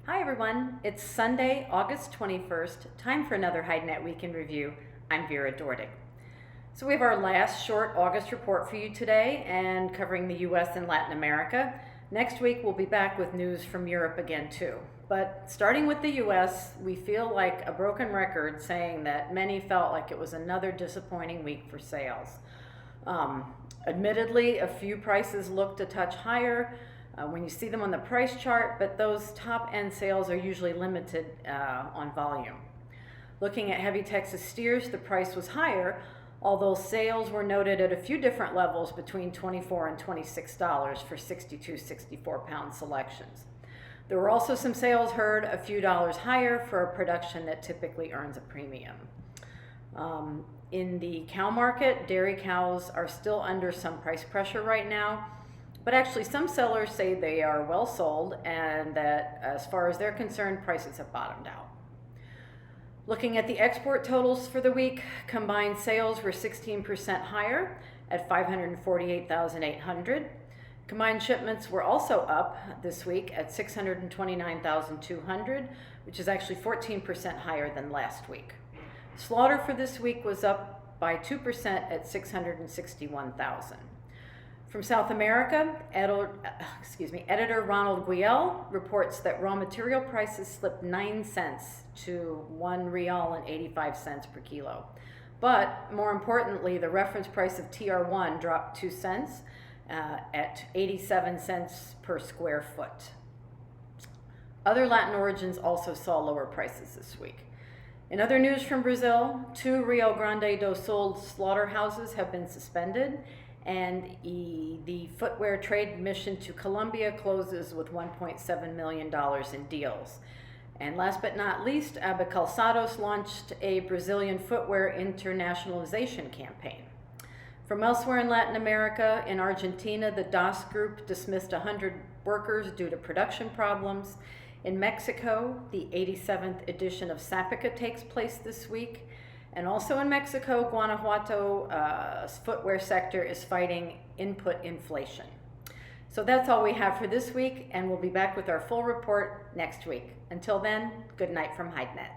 Hi everyone, it's Sunday, August 21st, time for another HideNet Week in Review. I'm Vera Dordick. So we have our last short August report for you today and covering the US and Latin America. Next week we'll be back with news from Europe again too. But starting with the US, we feel like a broken record saying that many felt like it was another disappointing week for sales. Admittedly, a few prices looked a touch higher when you see them on the price chart, but those top-end sales are usually limited on volume. Looking at heavy Texas steers, the price was higher, although sales were noted at a few different levels between $24 and $26 for 62, 64-pound selections. There were also some sales heard a few dollars higher for a production that typically earns a premium. In the cow market, dairy cows are still under some price pressure right now, but actually some sellers say they are well sold and that as far as they're concerned, prices have bottomed out. Looking at the export totals for the week, combined sales were 16% higher at 548,800. Combined shipments were also up this week at 629,200, which is actually 14% higher than last week. Slaughter for this week was up by 2% at 661,000. From South America, editor Ronald Guiel reports that raw material prices slipped 9 cents to 1 real and 85 cents per kilo. But more importantly, the reference price of TR1 dropped 2 cents at 87 cents per square foot. Other Latin origins also saw lower prices this week. In other news from Brazil, 2 Rio Grande do Sul slaughterhouses have been suspended, and the footwear trade mission to Colombia closes with $1.7 million in deals. And last but not least, Abba Calçados launched a Brazilian footwear internationalization campaign. From elsewhere in Latin America, in Argentina, the DAS group dismissed 100 workers due to production problems. In Mexico, the 87th edition of Zapica takes place this week. And also in Mexico, Guanajuato's footwear sector is fighting input inflation. So that's all we have for this week, and we'll be back with our full report next week. Until then, good night from HideNet.